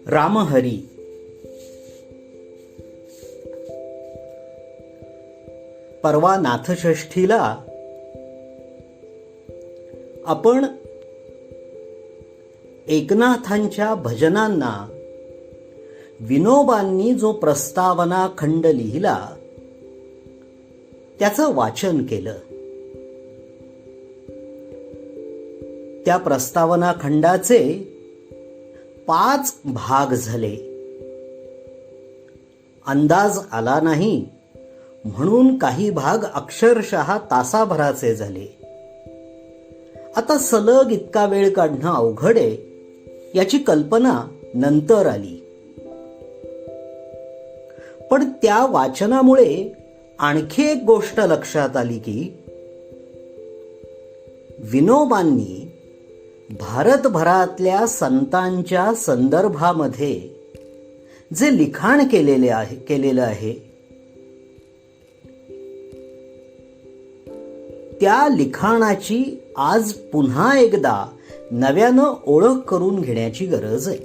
रामहरी. परवा नाथषष्ठीला आपण एकनाथांच्या भजनांना विनोबांनी जो प्रस्तावना खंड लिहिला त्याचं वाचन केलं. त्या प्रस्तावना खंडाचे 5 भाग झाले. अंदाज आला नाही म्हणून काही भाग अक्षरशः तासाभराचे झाले. आता सलग इतका वेळ काढणं अवघड आहे याची कल्पना नंतर आली. पण त्या वाचनामुळे आणखी एक गोष्ट लक्षात आली की विनोबांनी भारतभरातल्या संतांच्या संदर्भामध्ये जे लिखाण केलेलं आहे त्या लिखाणाची आज पुन्हा एकदा नव्यानं ओळख करून घेण्याची गरज आहे.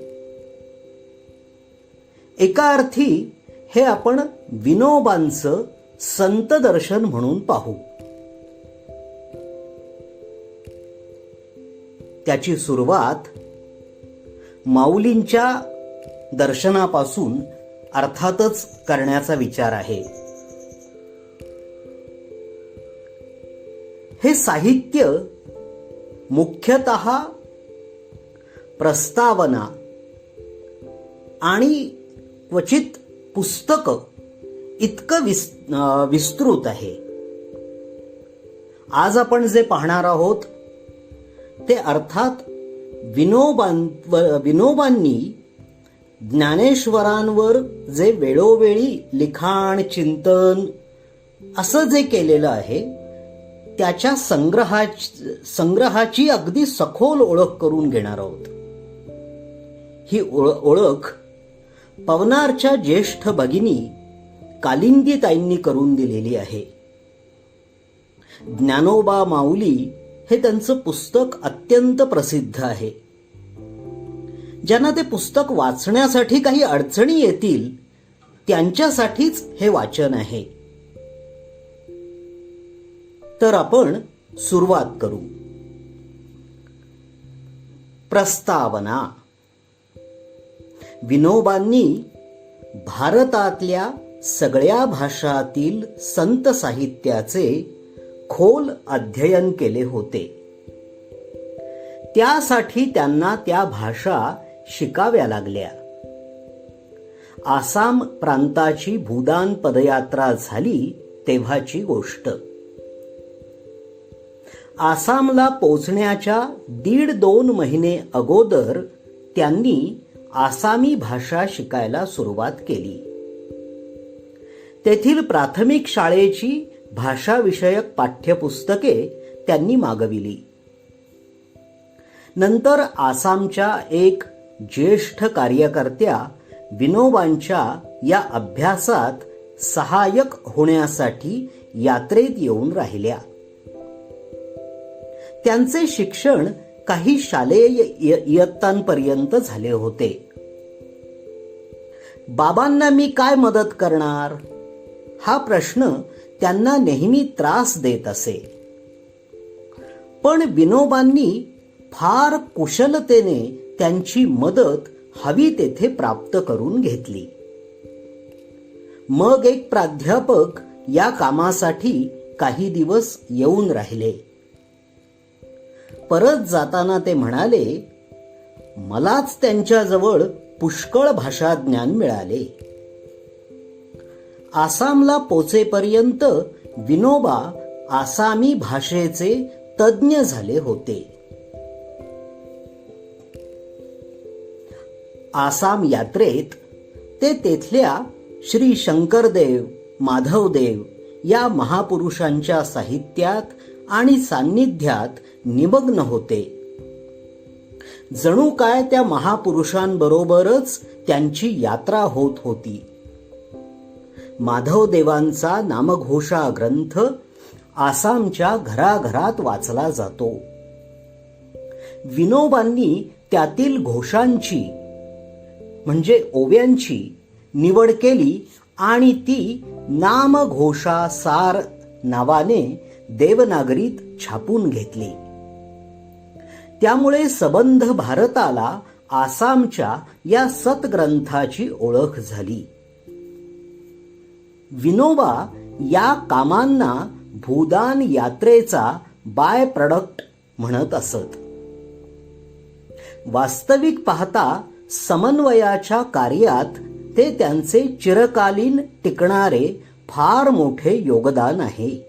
एका अर्थी हे आपण विनोबांचं संत दर्शन म्हणून पाहू. त्याची सुरुवात माऊलींच्या दर्शनापासून अर्थातच करण्याचा विचार आहे. हे साहित्य मुख्यतः प्रस्तावना आणि क्वचित पुस्तक इतकं विस्तृत आहे. आज आपण जे पाहणार आहोत ते अर्थात विनोबांनी ज्ञानेश्वरांवर जे वेळोवेळी लिखाण चिंतन असं जे केलेलं आहे त्याच्या संग्रहाची अगदी सखोल ओळख करून घेणार आहोत. ही ओळख पवनारच्या ज्येष्ठ भगिनी कालिंदीताईंनी करून दिलेली आहे. ज्ञानोबा माऊली हे त्यांचं पुस्तक अत्यंत प्रसिद्ध आहे. ज्यांना ते पुस्तक वाचण्यासाठी काही अडचणी येतील त्यांच्यासाठीच हे वाचन आहे. तर आपण सुरुवात करू. प्रस्तावना. विनोबांनी भारतातल्या सगळ्या भाषातील संत साहित्याचे खोल अध्ययन केले होते. त्यासाठी त्यांना त्या भाषा शिकाव्या लागल्या. आसाम प्रांताची भूदान पदयात्रा झाली तेव्हाची गोष्ट. आसामला पोचण्याच्या 1.5-2 महिने अगोदर त्यांनी आसामी भाषा शिकायला सुरुवात केली. तेथील प्राथमिक शाळेची भाषाविषयक पाठ्यपुस्तके त्यांनी मागविली. नंतर आसामच्या एक ज्येष्ठ कार्यकर्त्या विनोबांच्या या अभ्यासात सहाय्यक होण्यासाठी यात्रेत येऊन राहिल्या. त्यांचे शिक्षण काही शालेय इयत्तांपर्यंत झाले होते. बाबांना मी काय मदत करणार हा प्रश्न त्यांना नेहमी त्रास देत असे. पण विनोबांनी फार कुशलतेने त्यांची मदत हवी तेथे प्राप्त करून घेतली. मग एक प्राध्यापक या कामासाठी काही दिवस येऊन राहिले. परत जाताना ते म्हणाले, मलाच त्यांच्याजवळ पुष्कळ भाषा ज्ञान मिळाले. आसामला पोचेपर्यंत विनोबा आसामी भाषेचे तज्ज्ञ झाले होते. आसाम यात्रेत ते तेथल्या श्री शंकरदेव, माधवदेव या महापुरुषांच्या साहित्यात आणि सान्निध्यात निमग्न होते. जणू काय त्या महापुरुषांबरोबरच त्यांची यात्रा होत होती. माधवदेवांचा नामघोषा ग्रंथ आसामच्या घराघरात वाचला जातो. विनोबांनी त्यातील घोषांची म्हणजे ओव्यांची निवड केली आणि ती नामघोषासार नावाने देवनागरीत छापून घेतली. त्यामुळे सबंध भारताला आसामच्या या सतग्रंथाची ओळख झाली. विनोबा या कामांना भूदान यात्रेचा बाय प्रॉडक्ट म्हणत असत. वास्तविक पाहता समन्वयाच्या कार्यात ते त्यांचे चिरकालीन टिकणारे फार मोठे योगदान आहे.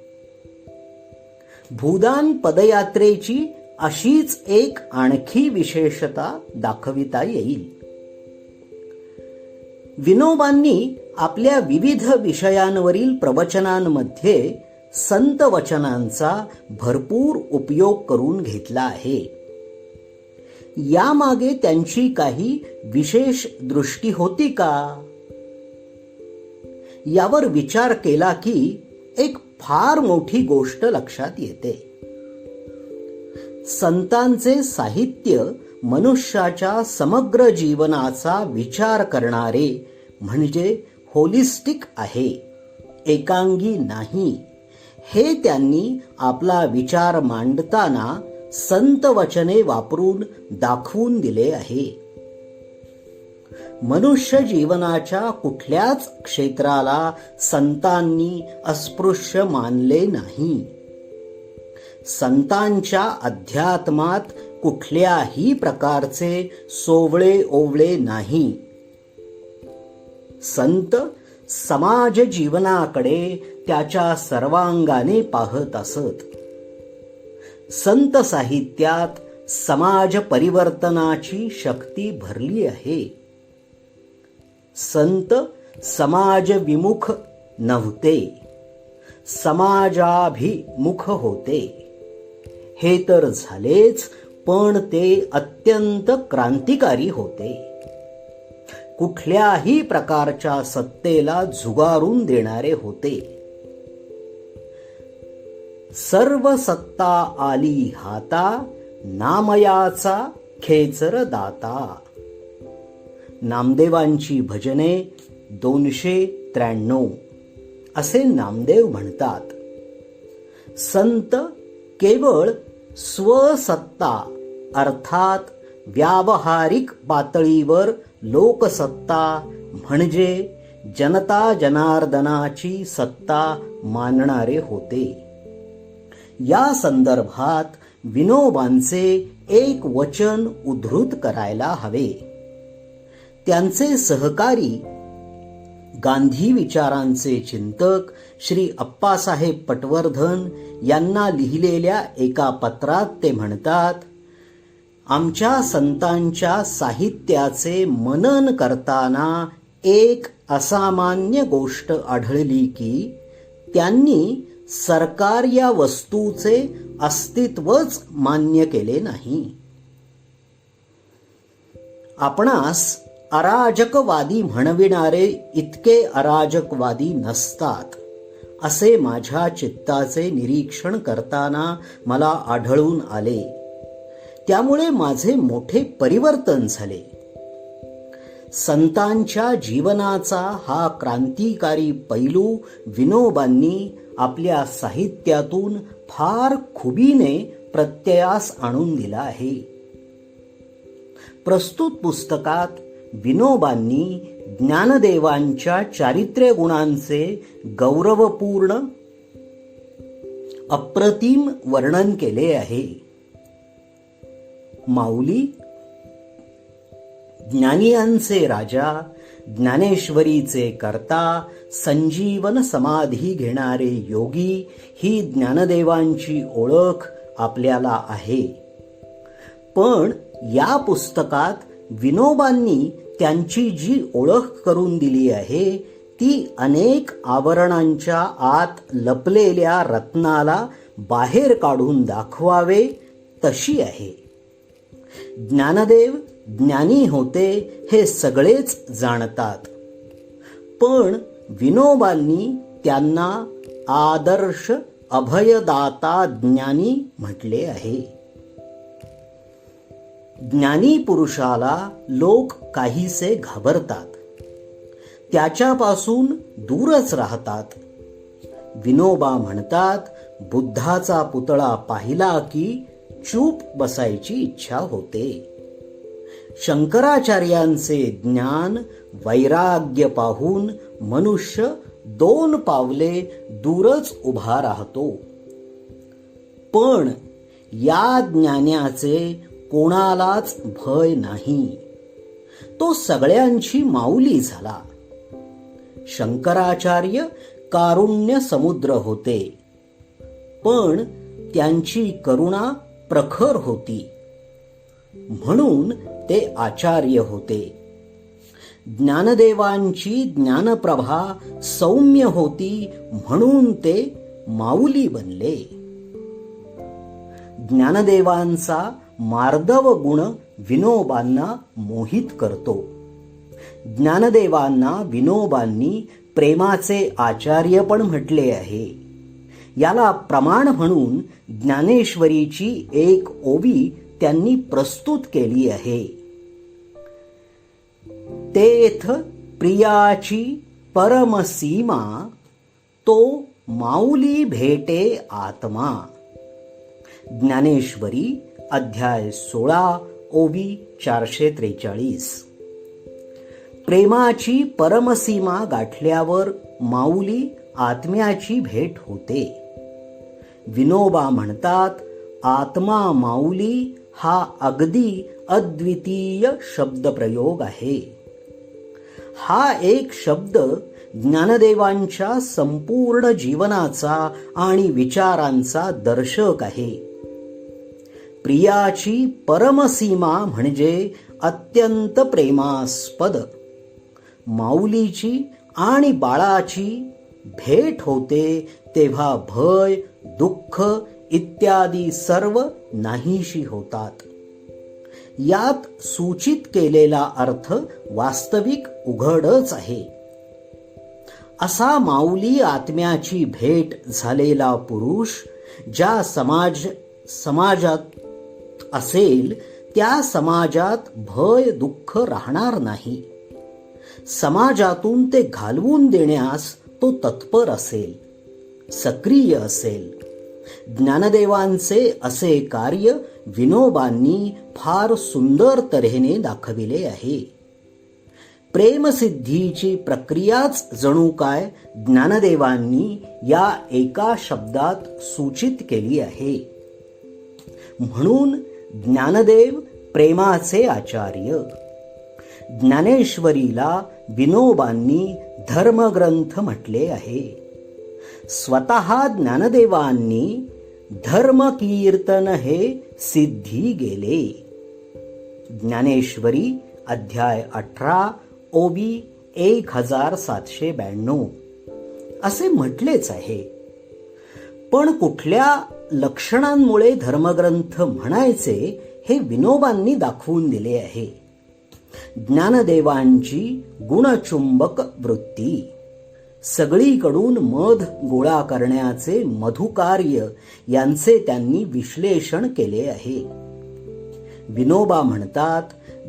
भूदान पदयात्रेची अशीच एक आणखी विशेषता दाखविता येईल. विनोबांनी आपल्या विविध विषयांवरील प्रवचनांमध्ये संत वचनांचा भरपूर उपयोग करून घेतला आहे. यामागे त्यांची काही विशेष दृष्टी होती का? यावर विचार केला की एक फार मोठी गोष्ट लक्षात येते. संतांचे साहित्य मनुष्याच्या समग्र जीवनाचा विचार करणारे म्हणजे होलिस्टिक आहे, एकांगी नाही. हे त्यांनी आपला विचार मांडताना संत वचने वापरून दाखवून दिले आहे. मनुष्य जीवनाच्या कुठल्याच क्षेत्राला संतांनी अस्पृश्य मानले नाही. संतांच्या अध्यात्मात कुठल्याही प्रकारचे सोवळे ओवळे नाही. संत समाज जीवनाकडे त्याच्या सर्वांगाने पाहत असत. संत साहित्यात समाज परिवर्तनाची शक्ती भरली आहे. संत समाजविमुख नव्हते, समाजाभिमुख होते. हे तर झालेच, पण ते अत्यंत क्रांतिकारी होते. कुठल्याही प्रकारच्या सत्तेला झुगारून देणारे होते. सर्व सत्ता आली हाता, नामयाचा खेचर दाता. नामदेवांची भजने 293 असे नामदेव म्हणतात. संत केवळ स्वसत्ता अर्थात व्यावहारिक पातळीवर लोकसत्ता म्हणजे जनता जनार्दनाची सत्ता मानणारे होते. या संदर्भात विनोबांचे एक वचन उद्धृत करायला हवे. त्यांचे सहकारी गांधी विचारांचे चिंतक श्री अप्पासाहेब पटवर्धन यांना लिहिलेल्या एका पत्रात ते म्हणतात, आमच्या संतांच्या साहित्याचे मनन करताना एक असामान्य गोष्ट आढळली की त्यांनी सरकार या वस्तूचे अस्तित्वच मान्य केले नाही. आपणास अराजकवादी म्हणविणारे इतके अराजकवादी नसतात असे माझ्या चित्ताचे निरीक्षण करताना मला आढळून आले. त्यामुळे माझे मोठे परिवर्तन झाले. संतांच्या जीवनाचा हा क्रांतिकारी पैलू विनोबांनी आपल्या साहित्यातून फार खुबीने प्रत्ययास आणून दिला आहे. प्रस्तुत पुस्तकात विनोबांनी ज्ञानदेवांच्या चारित्र्य गुणांचे गौरवपूर्ण अप्रतिम वर्णन केले आहे. माऊली, ज्ञानियांचे राजा, ज्ञानेश्वरीचे कर्ता, संजीवन समाधी घेणारे योगी ही ज्ञानदेवांची ओळख आपल्याला आहे. पण या पुस्तकात विनोबांनी त्यांची जी ओळख करून दिली आहे ती अनेक आवरणांच्या आत लपलेल्या रत्नाला बाहेर काढून दाखवावे तशी आहे. ज्ञानदेव ज्ञानी होते हे सगळेच जाणतात, पण विनोबांनी त्यांना आदर्श अभयदाता ज्ञानी म्हटले आहे. ज्ञानी पुरुषाला लोक काहीसे घाबरतात, त्याच्यापासून दूरच राहतात. विनोबा म्हणतात, बुद्धाचा पुतळा पाहिला की चूप बसायची इच्छा होते. शंकराचार्यांचे ज्ञान वैराग्य पाहून मनुष्य 2 पावले दूरच उभा राहतो. पण या ज्ञानाचे कोणालाच भय नाही. तो सगळ्यांची माऊली झाला. शंकराचार्य कारुण्य समुद्र होते, पण त्यांची करुणा प्रखर होती, म्हणून ते आचार्य होते. ज्ञानदेवांची ज्ञानप्रभा सौम्य होती, म्हणून ते माऊली बनले. ज्ञानदेवांचा मार्दव गुण विनोबांना मोहित करतो. ज्ञानदेवांना विनोबांनी प्रेमाचे आचार्य पण म्हटले आहे. याला प्रमाण म्हणून ज्ञानेश्वरीची एक ओवी त्यांनी प्रस्तुत केली आहे. तेथ प्रियाची परमसीमा, तो माऊली भेटे आत्मा. ज्ञानेश्वरी अध्याय 16 ओवी 443. प्रेमाची परमसीमा गाठल्यावर माऊली आत्म्याची भेट होते. विनोबा म्हणतात, आत्मा माऊली हा अगदी अद्वितीय शब्दप्रयोग आहे. हा एक शब्द ज्ञानदेवांच्या संपूर्ण जीवनाचा आणि विचारांचा दर्शक आहे. प्रियाची परमसीमा म्हणजे अत्यंत प्रेमास्पद. माऊलीची आणि बाळाची भेट होते तेव्हा भय, दुःख इत्यादी सर्व नाहीशी होतात. यात सूचित केलेला अर्थ वास्तविक उघडच आहे. असा माऊली आत्म्याची भेट झालेला पुरुष ज्या समाजात असेल त्या समाजात भय, दुःख राहणार नाही. समाजातून ते घालवून देण्यास तो तत्पर असेल, सक्रिय असेल. ज्ञानदेवांचे असे कार्य विनोबांनी फार सुंदर तऱ्हेने दाखविले आहे. प्रेमसिद्धीची प्रक्रियाच जणू काय ज्ञानदेवांनी या एका शब्दात सूचित केली आहे. म्हणून ज्ञानदेव प्रेमाचे आचार्य. ज्ञानेश्वरीला विनोबांनी धर्मग्रंथ म्हटले आहे. स्वतः ज्ञानदेवांनी धर्मकीर्तन हे सिद्धी गेले. ज्ञानेश्वरी अध्याय 18 ओवी 1792 असे म्हटलेच आहे. पण कुठल्या लक्षणांमुळे धर्मग्रंथ म्हणायचे हे विनोबांनी दाखवून दिले आहे. ज्ञानदेवांची गुणचुंबक वृत्ती, सगळीकडून मध गोळा करण्याचे मधुकार्य यांचे त्यांनी विश्लेषण केले आहे. विनोबा म्हणतात,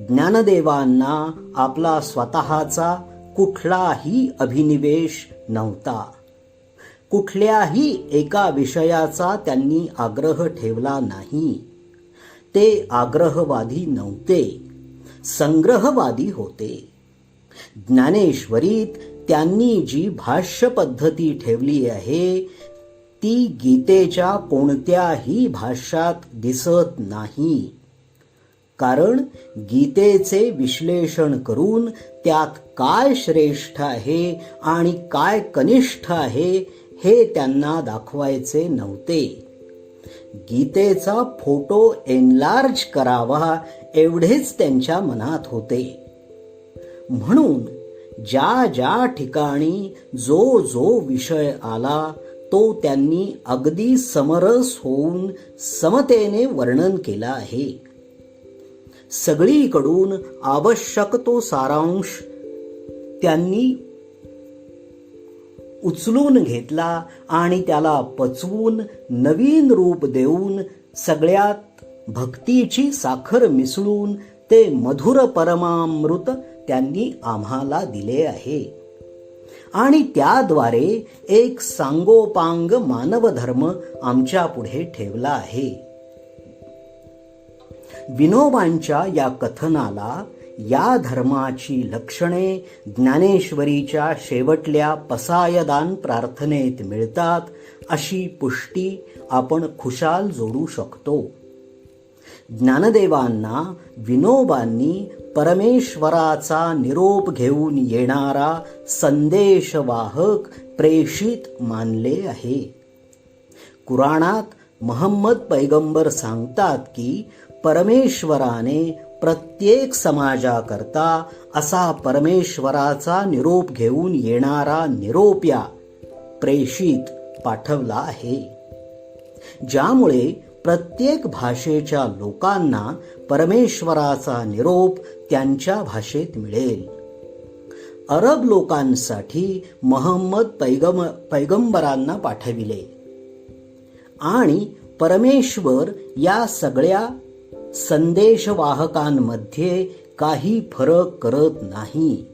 ज्ञानदेवांना आपला स्वतःचा कुठलाही अभिनिवेश नव्हता. कुठल्याही एका विषयाचा त्यांनी आग्रह ठेवला नाही. ते आग्रहवादी नव्हते, संग्रहवादी होते. ज्ञानेश्वरीत त्यांनी जी भाष्य पद्धती ठेवली आहे ती गीतेच्या कोणत्याही भाष्यात दिसत नाही. कारण गीतेचे विश्लेषण करून त्यात काय श्रेष्ठ आहे आणि काय कनिष्ठ आहे हे त्यांना दाखवायचे नव्हते. गीतेचा फोटो एनलार्ज करावा एवढेच त्यांच्या मनात होते. म्हणून ज्या ज्या ठिकाणी जो जो विषय आला तो त्यांनी अगदी समरस होऊन समतेने वर्णन केला आहे. सगळीकडून आवश्यक तो सारांश त्यांनी उचलून घेतला आणि त्याला पचवून नवीन रूप देऊन सगळ्यात भक्तीची साखर मिसळून ते मधुर परमामृत त्यांनी आम्हाला दिले आहे आणि त्याद्वारे एक सांगोपांग मानव धर्म आमच्या पुढे ठेवला आहे. विनोबांच्या या कथनाला या धर्माची लक्षणे ज्ञानेश्वरीच्या शेवटल्या पसायदान प्रार्थनेत मिळतात अशी पुष्टी आपण खुशाल जोडू शकतो. ज्ञानदेवांना विनोबांनी परमेश्वराचा निरोप घेऊन येणारा संदेशवाहक प्रेषित मानले आहे. कुराणात महम्मद पैगंबर सांगतात की परमेश्वराने प्रत्येक समाजाकरता असा परमेश्वराचा निरोप घेऊन येणारा निरोप्या प्रेषित पाठवला आहे, ज्यामुळे प्रत्येक भाषेच्या लोकांना परमेश्वराचा निरोप त्यांच्या भाषेत मिळेल. अरब लोकांसाठी महम्मद पैगंबरांना पाठविले आणि परमेश्वर या सगळ्या संदेशवाहकांमध्ये काही फरक करत नाही.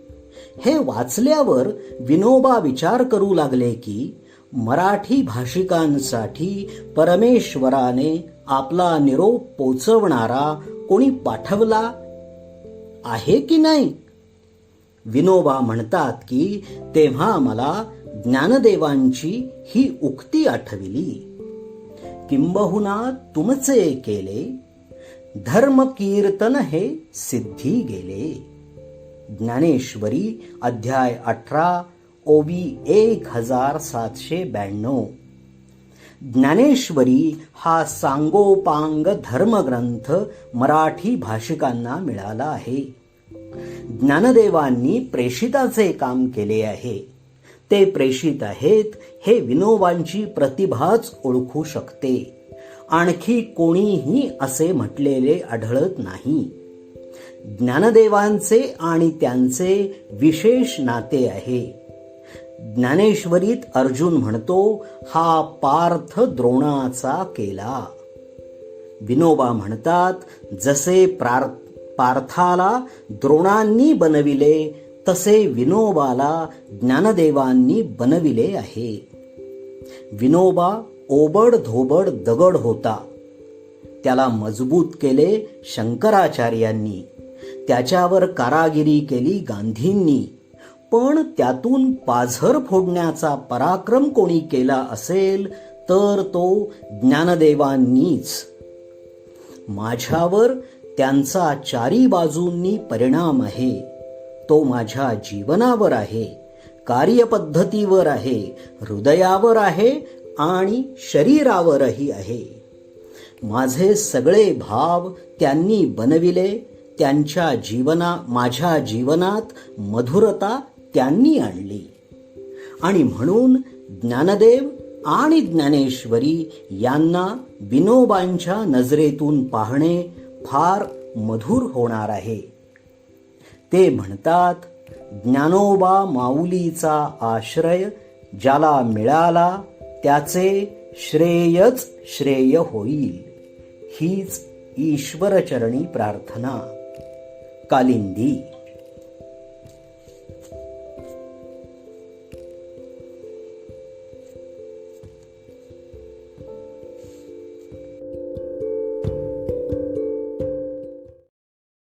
हे वाचल्यावर विनोबा विचार करू लागले की मराठी भाषिकांसाठी परमेश्वराने आपला निरोप पोचवणारा कोणी पाठवला आहे की नाही. विनोबा म्हणतात की तेव्हा मला ज्ञानदेवांची ही उक्ती आठविली, किंबहुना तुमचे केले धर्म कीर्तन हे सिद्धी गेले. ज्ञानेश्वरी अध्याय 18 ओवी 1792. ज्ञानेश्वरी हा सांगोपांग धर्मग्रंथ मराठी भाषिकांना मिळाला आहे. ज्ञानदेवांनी प्रेषिताचे काम केले आहे. ते प्रेषित आहेत हे विनोबांची प्रतिभाच ओळखू शकते. आणखी कोणीही असे म्हटलेले आढळत नाही. ज्ञानदेवांचे आणि त्यांचे विशेष नाते आहे. ज्ञानेश्वरीत अर्जुन म्हणतो, हा पार्थ द्रोणाचा केला. विनोबा म्हणतात, जसे पार्थाला द्रोणांनी बनविले तसे विनोबाला ज्ञानदेवांनी बनविले आहे. विनोबा ओबड धोबड दगड होता. त्याला मजबूत केले शंकराचार्यांनी. त्याच्यावर कारागिरी केली गांधींनी. पण त्यातून पाझर फोडण्याचा पराक्रम कोणी केला असेल तर तो ज्ञानदेवांनीच. माझ्यावर त्यांचा चारी बाजूंनी परिणाम आहे. तो माझ्या जीवनावर आहे, कार्यपद्धतीवर आहे, हृदयावर आहे आणि शरीरावरही आहे. माझे सगळे भाव त्यांनी बनविले. माझ्या जीवनात मधुरता त्यांनी आणली. आणि म्हणून ज्ञानदेव आणि ज्ञानेश्वरी यांना विनोबांच्या नजरेतून पाहणे फार मधुर होणार आहे. ते म्हणतात, ज्ञानोबा माऊलीचा आश्रय ज्याला मिळाला त्याचे श्रेयच श्रेय होईल. हीच ईश्वरचरणी प्रार्थना. कालिंदी.